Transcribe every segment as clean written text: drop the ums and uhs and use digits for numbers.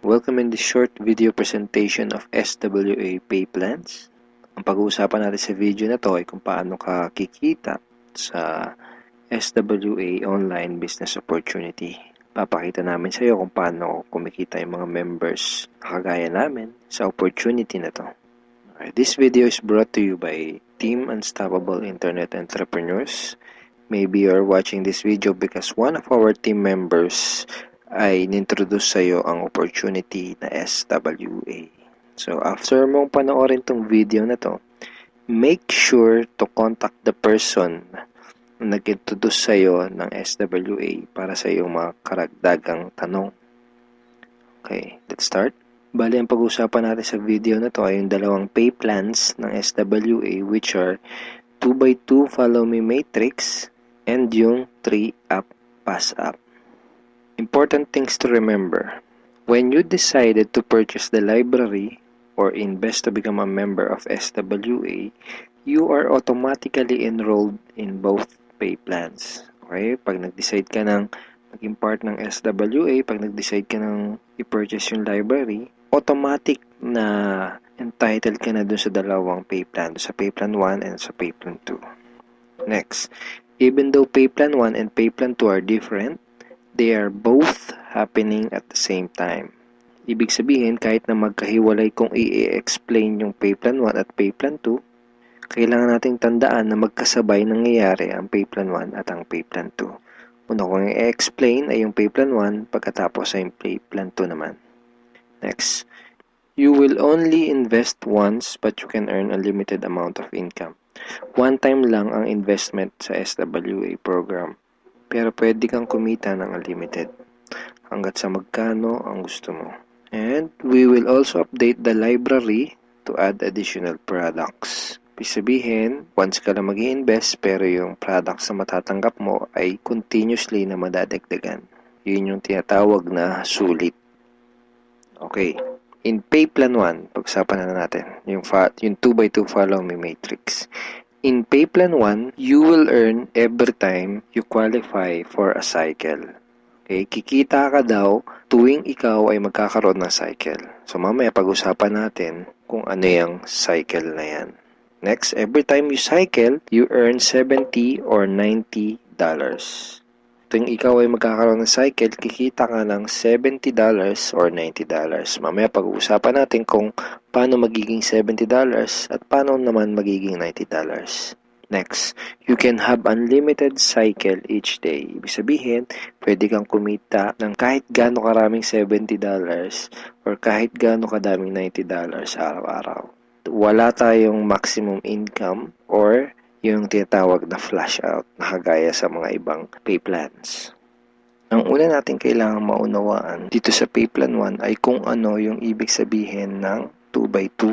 Welcome in this short video presentation of SWA Pay Plans. Ang pag-uusapan natin sa video na to ay kung paano ka kikita sa SWA Online Business Opportunity. Papakita namin sa iyo kung paano kumikita yung mga members na kagaya namin sa opportunity na to. This video is brought to you by Team Unstoppable Internet Entrepreneurs. Maybe you're watching this video because one of our team members ay nintroduce sa iyo ang opportunity na SWA. So, after mong panoorin tong video na to, make sure to contact the person na nag-introduce sa iyo ng SWA para sa iyong mga karagdagang tanong. Okay, let's start. Bali, ang pag-usapan natin sa video na to ay yung dalawang pay plans ng SWA, which are 2x2 Follow Me Matrix and yung 3-Up Pass Up. Important things to remember. When you decided to purchase the library or invest to become a member of SWA, you are automatically enrolled in both pay plans. Okay? Pag nag-decide ka ng maging part ng SWA, pag nag-decide ka ng i-purchase yung library, automatic na entitled ka na dun sa dalawang pay plan, sa pay plan 1 and sa pay plan 2. Next, even though pay plan 1 and pay plan 2 are different, they are both happening at the same time. Ibig sabihin, kahit na magkahiwalay kung i-explain yung pay plan 1 at pay plan 2, kailangan nating tandaan na magkasabay nangyayari ang pay plan 1 at ang pay plan 2. Una kong i-explain ay yung pay plan 1, pagkatapos ay yung pay plan 2 naman. Next, you will only invest once but you can earn a limited amount of income. One time lang ang investment sa SWA program. Pero pwede kang kumita ng unlimited hanggat sa magkano ang gusto mo. And we will also update the library to add additional products. Ibig sabihin, once ka lang mag-i-invest pero yung products na matatanggap mo ay continuously na madadagdagan. Yun yung tinatawag na sulit. Okay. In pay plan 1, pag-usapan na natin yung 2x2 Follow Me Matrix. In pay plan 1, you will earn every time you qualify for a cycle. Okay, kikita ka daw tuwing ikaw ay magkakaroon ng cycle. So mamaya pag-usapan natin kung ano yung cycle na yan. Next, every time you cycle, you earn $70 or $90. Tuwing ikaw ay magkakaroon ng cycle, kikita ka ng $70 or $90. Mamaya pag-uusapan natin kung paano magiging $70 at paano naman magiging $90. Next, you can have unlimited cycle each day. Ibig sabihin, pwede kang kumita ng kahit gaano karaming $70 or kahit gaano kadaming $90 araw-araw. Wala tayong maximum income or yung tinatawag na flash out na kagaya sa mga ibang pay plans. Ang una natin kailangang maunawaan dito sa pay plan 1 ay kung ano yung ibig sabihin ng 2x2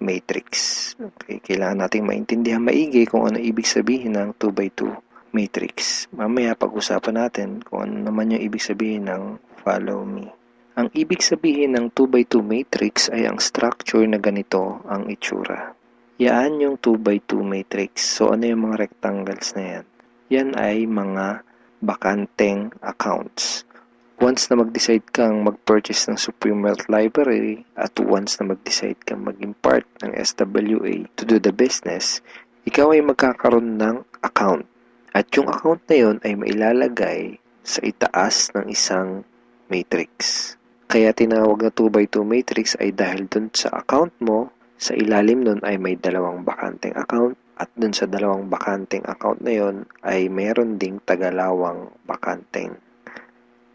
matrix. Okay, kailangan nating maintindihan maigi kung ano ibig sabihin ng 2x2 matrix. Mamaya pag-usapan natin kung ano naman yung ibig sabihin ng follow me. Ang ibig sabihin ng 2x2 matrix ay ang structure na ganito ang itsura. Yan yung 2x2 matrix. So, ano yung mga rectangles na yan? Yan ay mga bakanteng accounts. Once na mag-decide kang mag-purchase ng Supreme Wealth Library at once na mag-decide kang maging part ng SWA to do the business, ikaw ay magkakaroon ng account. At yung account na yun ay mailalagay sa itaas ng isang matrix. Kaya tinawag na 2x2 matrix ay dahil dun sa account mo, sa ilalim nun ay may dalawang bakanteng account at dun sa dalawang bakanteng account na yun ay meron ding tagalawang bakanteng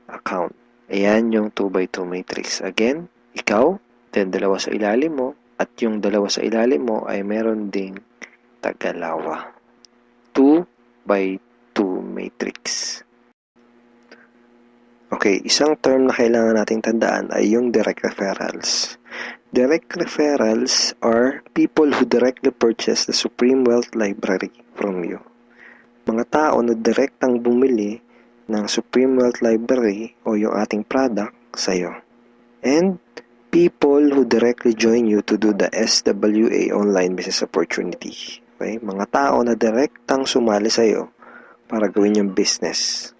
account. Ayan yung 2x2 matrix. Again, ikaw, then dalawa sa ilalim mo at yung dalawa sa ilalim mo ay meron ding tagalawa. 2x2 matrix. Okay, isang term na kailangan nating tandaan ay yung direct referrals. Direct referrals are people who directly purchase the Supreme Wealth Library from you. Mga tao na direktang bumili ng Supreme Wealth Library o yung ating product sa'yo. And people who directly join you to do the SWA Online Business Opportunity. Okay? Mga tao na direktang sumali sa'yo para gawin yung business.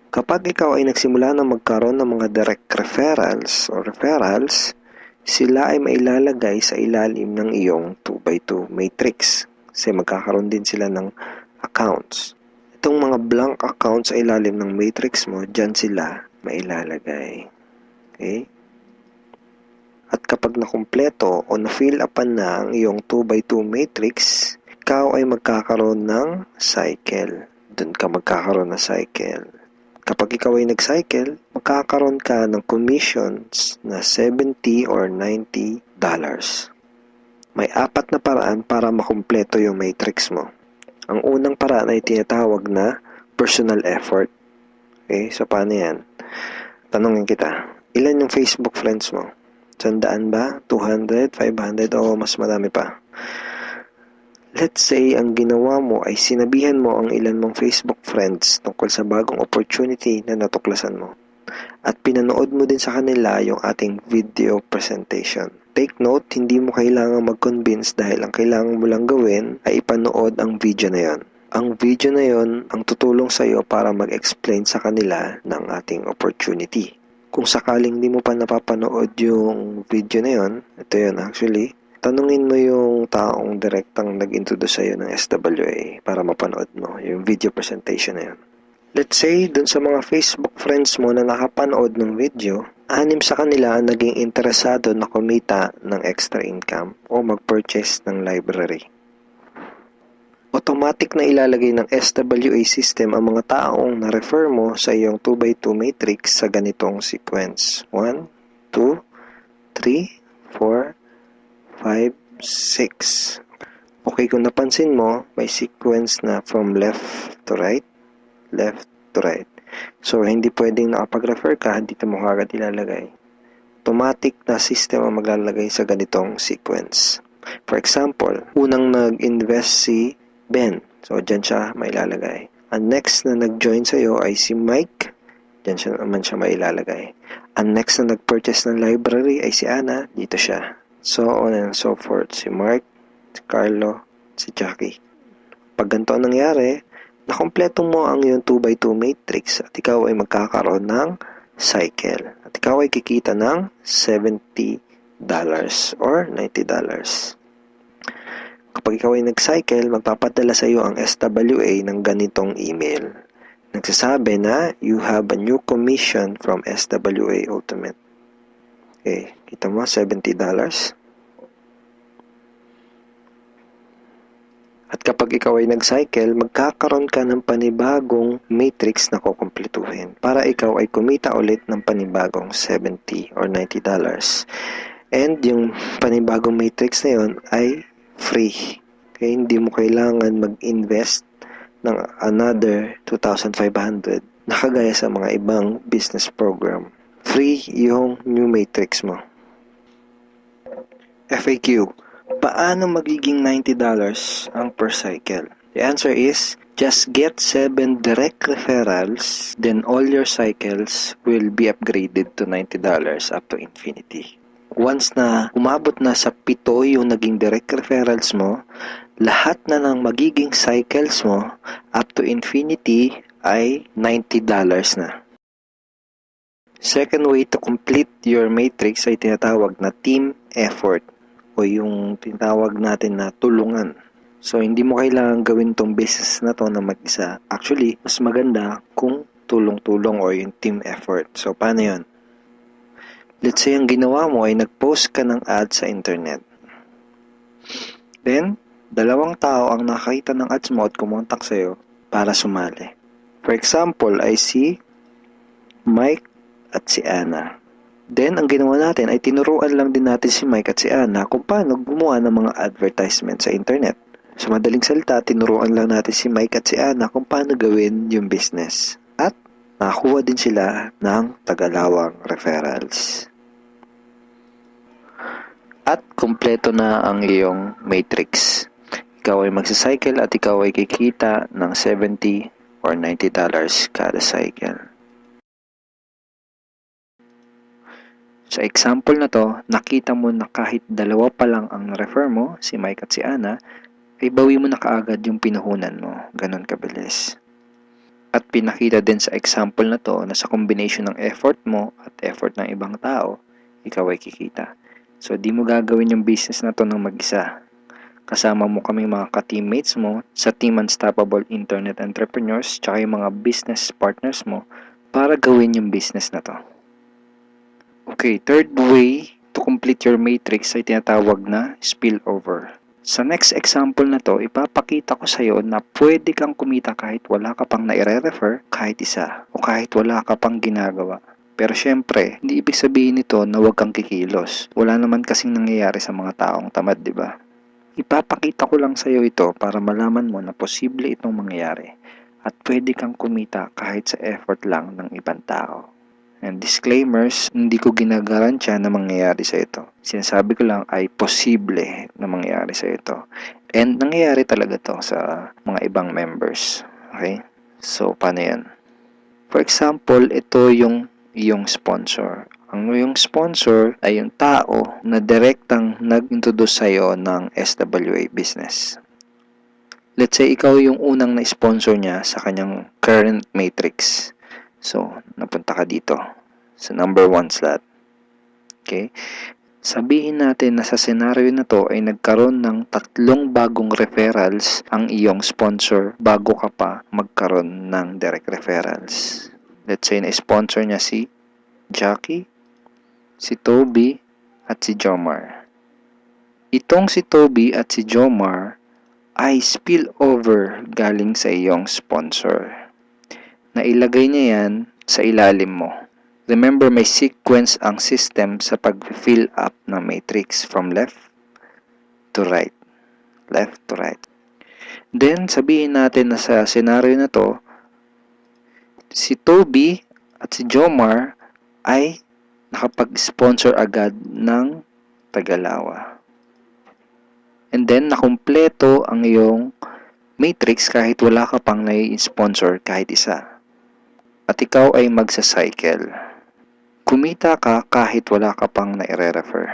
Kapag ikaw ay nagsimula na magkaroon ng mga direct referrals, sila ay mailalagay sa ilalim ng iyong 2x2 matrix kasi magkakaroon din sila ng accounts. Itong mga blank accounts sa ilalim ng matrix mo, dyan sila mailalagay. Okay? At kapag nakumpleto o na-fill upan na ang iyong 2x2 matrix, ikaw ay magkakaroon ng cycle. Doon ka magkakaroon ng cycle. Kapag ikaw ay nag-cycle, magkakaroon ka ng commissions na $70 or $90. May 4 na paraan para makumpleto yung matrix mo. Ang unang paraan ay tinatawag na personal effort. Okay, so paano yan? Tanungin kita, ilan yung Facebook friends mo? 100 ba? 200? 500? O mas marami pa? Let's say, ang ginawa mo ay sinabihan mo ang ilan mong Facebook friends tungkol sa bagong opportunity na natuklasan mo. At pinanood mo din sa kanila yung ating video presentation. Take note, hindi mo kailangang mag-convince dahil ang kailangan mo lang gawin ay ipanood ang video na yon. Ang video na yon ang tutulong sa iyo para mag-explain sa kanila ng ating opportunity. Kung sakaling di mo pa napapanood yung video na yon, ito yun actually, tanungin mo yung taong direktang nag-introduce sa'yo ng SWA para mapanood mo yung video presentation na yun. Let's say, dun sa mga Facebook friends mo na nakapanood ng video, 6 sa kanila ang naging interesado na kumita ng extra income o mag-purchase ng library. Automatic na ilalagay ng SWA system ang mga taong na-refer mo sa iyong 2x2 matrix sa ganitong sequence. 1, 2, 3, 4, 5, 6. Okay, kung napansin mo, may sequence na from left to right. So, hindi pwedeng nakapag-refer ka, dito mo kagad ilalagay. Automatic na system ang maglalagay sa ganitong sequence. For example, unang nag-invest si Ben. So, dyan siya mailalagay. Ang next na nag-join sa'yo ay si Mike. Dyan siya naman siya mailalagay. Ang next na nag-purchase ng library ay si Ana. Dito siya. So on and so forth. Si Mark, si Carlo, si Jackie. Pag ganito ang nangyari, nakompleto mo ang iyong 2x2 matrix at ikaw ay magkakaroon ng cycle. At ikaw ay kikita ng $70 or $90. Kapag ikaw ay nag-cycle, magpapadala sa iyo ang SWA ng ganitong email. Nagsasabi na you have a new commission from SWA Ultimate. Okay, kita mo, $70. At kapag ikaw ay nag-cycle, magkakaroon ka ng panibagong matrix na kukumpletuhin para ikaw ay kumita ulit ng panibagong $70 or $90. And yung panibagong matrix na yon ay free. Okay, hindi mo kailangan mag-invest ng another 2,500 na kagaya sa mga ibang business program. Free yung new matrix mo. FAQ. Paano magiging $90 ang per cycle? The answer is, just get 7 direct referrals, then all your cycles will be upgraded to $90 up to infinity. Once na umabot na sa 7 yung naging direct referrals mo, lahat na ng magiging cycles mo up to infinity ay $90 na. Second way to complete your matrix ay tinatawag na team effort o yung tinatawag natin na tulungan. So, hindi mo kailangan gawin tong business na to na mag-isa. Actually, mas maganda kung tulong-tulong o yung team effort. So, paano yun? Let's say, ang ginawa mo ay nag-post ka ng ad sa internet. Then, 2 tao ang nakakita ng ads mo at kumontak sa'yo para sumali. For example, ay si Mike at si Ana. Then, ang ginawa natin ay tinuruan lang din natin si Mike at si Ana kung paano gumawa ng mga advertisement sa internet. Sa madaling salita, tinuruan lang natin si Mike at si Ana kung paano gawin yung business. At nakakuha din sila ng tagalawang referrals. At kumpleto na ang iyong matrix. Ikaw ay magsacycle at ikaw ay kikita ng $70 or $90 kada cycle. Sa example na to, nakita mo na kahit 2 pa lang ang refer mo, si Mike at si Ana, ay bawi mo na kaagad yung pinuhunan mo. Ganon kabilis. At pinakita din sa example na to na sa combination ng effort mo at effort ng ibang tao, ikaw ay kikita. So, di mo gagawin yung business na to ng mag-isa. Kasama mo kami mga ka-teammates mo sa Team Unstoppable Internet Entrepreneurs tsaka yung mga business partners mo para gawin yung business na to. Okay, third way to complete your matrix ay tinatawag na spillover. Sa next example na to, ipapakita ko sa iyo na pwede kang kumita kahit wala ka pang naire-refer kahit isa o kahit wala ka pang ginagawa. Pero syempre, hindi ibig sabihin nito na huwag kang kikilos. Wala naman kasing nangyayari sa mga taong tamad, di ba? Ipapakita ko lang sa iyo ito para malaman mo na posible itong mangyayari at pwede kang kumita kahit sa effort lang ng ibang tao. And disclaimers, hindi ko ginagarantiya na mangyayari sa ito. Sinasabi ko lang ay posible na mangyayari sa ito. And nangyayari talaga to sa mga ibang members. Okay? So, paano yan? For example, ito yung iyong sponsor. Ang iyong sponsor ay yung tao na direktang nag-introduce sa'yo ng SWA business. Let's say, ikaw yung unang na-sponsor niya sa kanyang current matrix. So, napunta ka dito sa number 1 slot. Okay? Sabihin natin na sa senaryo na to ay nagkaroon ng 3 bagong referrals ang iyong sponsor bago ka pa magkaroon ng direct referrals. Let's say na-sponsor niya si Jackie, si Toby, at si Jomar. Itong si Toby at si Jomar ay spillover galing sa iyong sponsor. Nailagay niya yan sa ilalim mo. Remember, may sequence ang system sa pag-fill up ng matrix from left to right. Left to right. Then, sabihin natin na sa scenario na to, si Toby at si Jomar ay nakapag-sponsor agad ng Tagalawa. And then, nakumpleto ang iyong matrix kahit wala ka pang nai-sponsor kahit isa. At ikaw ay magsa-cycle. Kumita ka kahit wala ka pang nai-refer.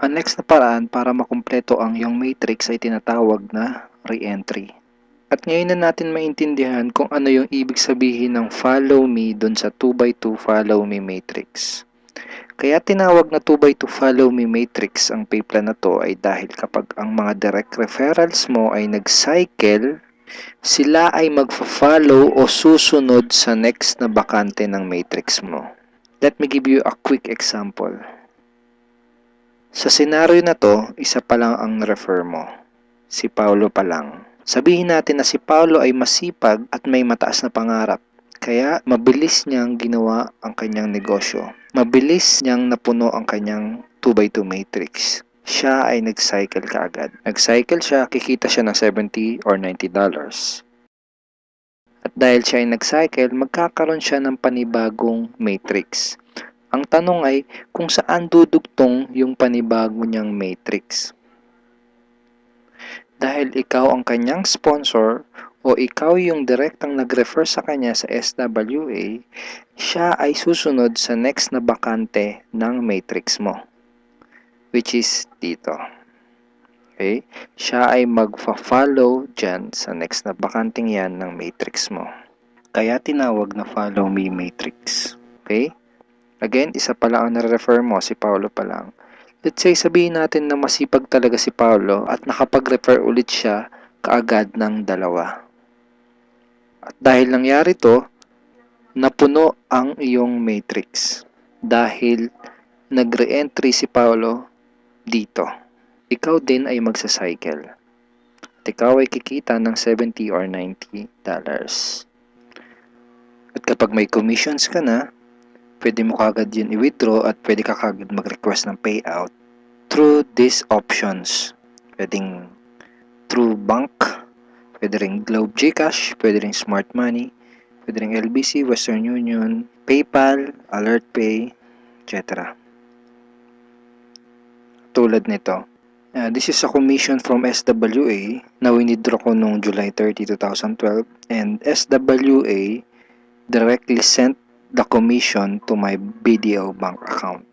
Ang next na paraan para makumpleto ang iyong matrix ay tinatawag na re-entry. At ngayon na natin maintindihan kung ano yung ibig sabihin ng follow me dun sa 2x2 follow me matrix. Kaya tinawag na 2x2 follow me matrix ang pay plan na to ay dahil kapag ang mga direct referrals mo ay nag-cycle, sila ay magfa-follow o susunod sa next na bakante ng matrix mo. Let me give you a quick example. Sa senaryo na to, isa pa lang ang refer mo. Si Paulo pa lang. Sabihin natin na si Paulo ay masipag at may mataas na pangarap. Kaya mabilis niyang ginawa ang kanyang negosyo. Mabilis niyang napuno ang kanyang 2x2 matrix. Siya ay nag-cycle kaagad. Nag-cycle siya, kikita siya ng $70 or $90. At dahil siya ay nag-cycle, magkakaroon siya ng panibagong matrix. Ang tanong ay kung saan dudugtong yung panibago niyang matrix. Dahil ikaw ang kanyang sponsor o ikaw yung direktang nag-refer sa kanya sa SWA, siya ay susunod sa next na bakante ng matrix mo. Which is dito. Okay? Siya ay magfa-follow dyan sa next na bakanting yan ng matrix mo. Kaya tinawag na follow me matrix. Okay? Again, isa pa lang ang nare-refer mo, si Paulo pa lang. Let's say, sabihin natin na masipag talaga si Paulo at nakapag-refer ulit siya kaagad ng 2. At dahil nangyari to, napuno ang iyong matrix. Dahil nag-re-entry si Paulo dito. Ikaw din ay magsa-cycle. At ikaw ay kikita ng $70 or $90. At kapag may commissions ka na, pwede mo kagad yun i-withdraw at pwede ka kagad mag-request ng payout through these options. Pwedeng through bank, pwede ring Globe GCash, pwede ring Smart Money, pwede ring LBC, Western Union, PayPal, AlertPay, etc. Tulad nito. This is a commission from SWA na winidraw ko noong July 30, 2012 and SWA directly sent the commission to my BDO bank account.